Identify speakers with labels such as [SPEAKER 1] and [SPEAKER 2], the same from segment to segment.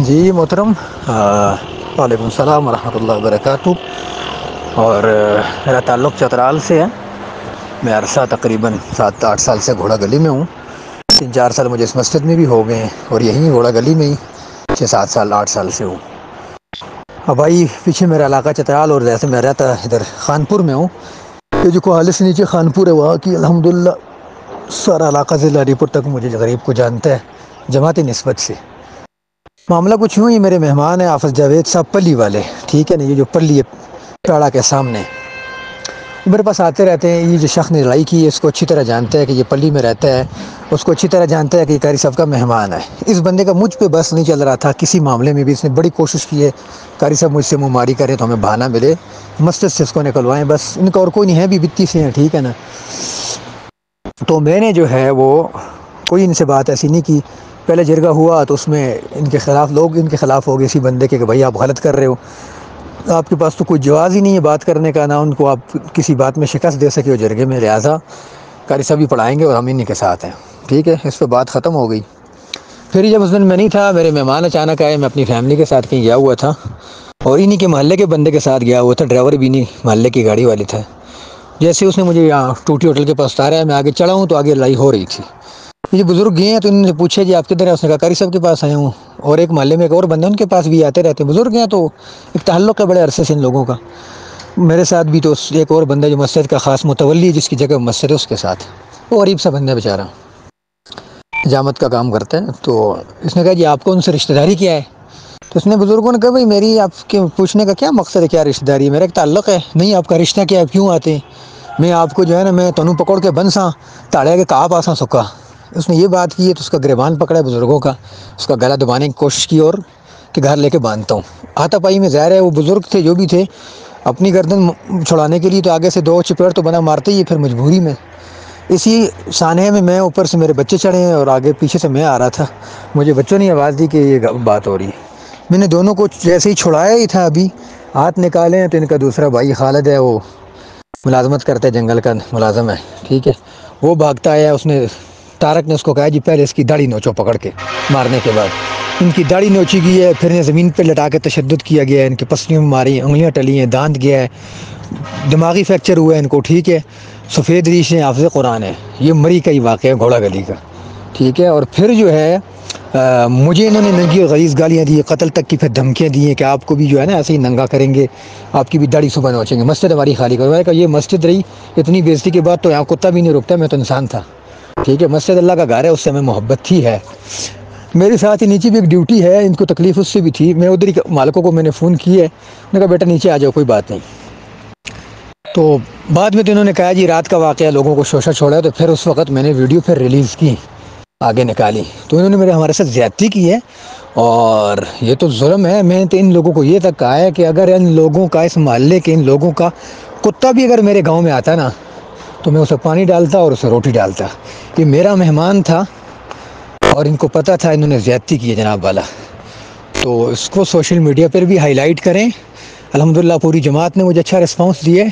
[SPEAKER 1] جی محترم، وعلیکم السلام ورحمۃ اللہ وبرکاتہ۔ اور میرا تعلق چترال سے ہے۔ میں عرصہ تقریباً 7-8 سال سے گھوڑا گلی میں ہوں۔ 3-4 سال مجھے اس مسجد میں بھی ہو گئے ہیں، اور یہیں گھوڑا گلی میں ہی 6-7 سال 8 سال سے ہوں۔ اب بھائی پیچھے میرا علاقہ چترال، اور جیسے میں رہتا ادھر خانپور میں ہوں، یہ جو کوہالے سے نیچے خانپور ہے، وہاں کی الحمدللہ سارا علاقہ ضلع علی پور تک مجھے غریب کو جانتا ہے جماعتی نسبت سے۔ معاملہ کچھ یوں ہی، میرے مہمان ہیں حافظ جاوید صاحب پلی والے، ٹھیک ہے نا، یہ جو پلی ہے پیڑا کے سامنے، میرے پاس آتے رہتے ہیں۔ یہ جو شخص نے لڑائی کی ہے اس کو اچھی طرح جانتا ہے کہ یہ پلی میں رہتا ہے، اس کو اچھی طرح جانتا ہے کہ یہ قاری صاحب کا مہمان ہے۔ اس بندے کا مجھ پہ بس نہیں چل رہا تھا کسی معاملے میں بھی۔ اس نے بڑی کوشش کی ہے قاری صاحب مجھ سے منہ ماری کریں تو ہمیں بہانہ ملے، مسجد سے اس کو نکلوائیں، بس ان کا اور کوئی نہیں ہے، بھی بتی سے ہیں، ٹھیک ہے نا۔ تو میں نے جو ہے وہ کوئی ان سے بات ایسی نہیں کی۔ پہلے جرگہ ہوا تو اس میں ان کے خلاف لوگ ان کے خلاف ہو گئے اسی بندے کے کہ بھائی آپ غلط کر رہے ہو، آپ کے پاس تو کوئی جواز ہی نہیں ہے بات کرنے کا، نہ ان کو آپ کسی بات میں شکست دے سکے ہو جرگے میں، لہٰذا قاری صاحب بھی پڑھائیں گے اور ہم انہیں کے ساتھ ہیں، ٹھیک ہے۔ اس پہ بات ختم ہو گئی۔ پھر جب اس دن میں نہیں تھا، میرے مہمان اچانک آئے، میں اپنی فیملی کے ساتھ کہیں گیا ہوا تھا، اور انہیں کے محلے کے بندے کے ساتھ گیا ہوا تھا، ڈرائیور بھی نہیں محلے کی گاڑی والی تھا۔ جیسے اس نے مجھے یہاں ٹوٹی ہوٹل کے پاس اتارا ہے، میں آگے چڑھا ہوں تو آگے لڑائی ہو رہی تھی۔ یہ بزرگ گئے ہیں تو انہوں نے پوچھا جی آپ کدھر ہیں؟ اس نے کہا قاری صاحب کے پاس آیا ہوں، اور ایک محلے میں ایک اور بندہ ان کے پاس بھی آتے رہتے، بزرگ ہیں تو ایک تعلق ہے بڑے عرصے سے ان لوگوں کا۔ میرے ساتھ بھی تو ایک اور بندہ جو مسجد کا خاص متولی ہے، جس کی جگہ مسجد ہے، اس کے ساتھ، وہ غریب سا بندہ بیچارہ حجامت کا کام کرتا ہے۔ تو اس نے کہا جی آپ کو ان سے رشتہ داری کیا ہے؟ تو اس نے بزرگوں نے کہا بھائی میری آپ کے پوچھنے کا کیا مقصد ہے، کیا رشتہ داری ہے؟ میرا ایک تعلق ہے۔ نہیں آپ کا رشتہ کیا ہے، کیوں آتے ہیں؟ میں آپ کو جو ہے نا میں تنوں پکڑ کے بنساں تاڑے کے کہا پاساں سکا۔ اس نے یہ بات کی ہے تو اس کا گریبان پکڑا ہے بزرگوں کا، اس کا گلا دبانے کی کوشش کی اور کہ گھر لے کے باندھتا ہوں۔ ہاتھا پائی میں ظاہر ہے وہ بزرگ تھے جو بھی تھے، اپنی گردن چھڑانے کے لیے تو آگے سے 2 چپیڑ تو بنا مارتے ہی، پھر مجبوری میں اسی سانحے میں اوپر سے میرے بچے چڑھے ہیں اور آگے پیچھے سے میں آ رہا تھا، مجھے بچوں نے آواز دی کہ یہ بات ہو رہی ہے۔ میں نے دونوں کو جیسے ہی چھڑایا ہی تھا، ابھی ہاتھ نکالے ہیں تو ان کا دوسرا بھائی خالد ہے، وہ ملازمت کرتا ہے، جنگل کا ملازم ہے، ٹھیک ہے، وہ بھاگتا آیا۔ اس نے طارق نے اس کو کہا جی پہلے اس کی داڑھی نوچو پکڑ کے، مارنے کے بعد ان کی داڑھی نوچی گئی ہے، پھر زمین پہ لٹا کے تشدد کیا گیا ہے، ان کی پسلیوں میں ماری ہیں، انگلیاں ٹلی ہیں، دانت گیا ہے، دماغی فریکچر ہوا ہے ان کو، ٹھیک ہے، سفید ریش ہیں، حافظ قرآن ہے۔ یہ مری کا ہی واقعہ ہے گھوڑا گلی کا، ٹھیک ہے۔ اور پھر جو ہے مجھے انہوں نے ننگی اور غلیظ گالیاں دی، قتل تک کی، پھر دھمکیاں دی ہیں کہ آپ کو بھی جو ہے نا ایسے ہی ننگا کریں گے، آپ کی بھی داڑھی صبح نوچیں گے، مسجد ہماری خالی کرو۔ میں نے کہا یہ مسجد رہی، اتنی بےزتی کے بعد تو یہاں کتا بھی نہیں رکتا، میں تو انسان تھا، ٹھیک ہے، مسجد اللہ کا گھر ہے، اس سے ہمیں محبت تھی ہے۔ میرے ساتھ ہی نیچے بھی ایک ڈیوٹی ہے، ان کو تکلیف اس سے بھی تھی، میں ادھر ہی مالکوں کو میں نے فون کی ہے، میں نے کہا بیٹا نیچے آ جاؤ، کوئی بات نہیں۔ تو بعد میں تو انہوں نے کہا جی رات کا واقعہ، لوگوں کو شوشہ چھوڑا، تو پھر اس وقت میں نے ویڈیو پھر ریلیز کی، آگے نکالی، تو انہوں نے ہمارے ساتھ زیادتی کی ہے، اور یہ تو ظلم ہے۔ میں نے تو ان لوگوں کو یہ تک کہا ہے کہ اگر ان لوگوں کا، اس محلے کے ان لوگوں کا کتا بھی اگر میرے گاؤں میں آتا نا تو میں اسے پانی ڈالتا اور اسے روٹی ڈالتا۔ یہ میرا مہمان تھا اور ان کو پتہ تھا انہوں نے زیادتی کی ہے جناب والا، تو اس کو سوشل میڈیا پر بھی ہائی لائٹ کریں۔ الحمدللہ پوری جماعت نے مجھے اچھا رسپانس دیے،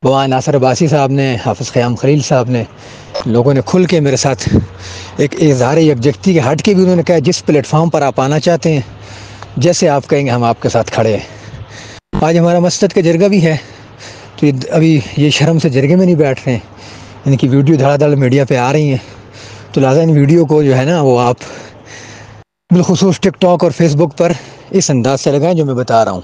[SPEAKER 1] بوا ناصر عباسی صاحب نے، حافظ قیام خلیل صاحب نے، لوگوں نے کھل کے میرے ساتھ ایک اظہار یکجہتی کے ہٹ کے بھی انہوں نے کہا جس پلیٹ فارم پر آپ آنا چاہتے ہیں، جیسے آپ کہیں گے ہم آپ کے ساتھ کھڑے ہیں۔ آج ہمارا مسجد کا جرگہ بھی ہے، تو ابھی یہ شرم سے جرگے میں نہیں بیٹھ رہے ہیں، ان کی ویڈیو دھڑا دھڑ میڈیا پہ آ رہی ہیں، تو لہٰذا ان ویڈیو کو جو ہے نا وہ آپ بالخصوص ٹک ٹاک اور فیس بک پر اس انداز سے لگائیں جو میں بتا رہا ہوں۔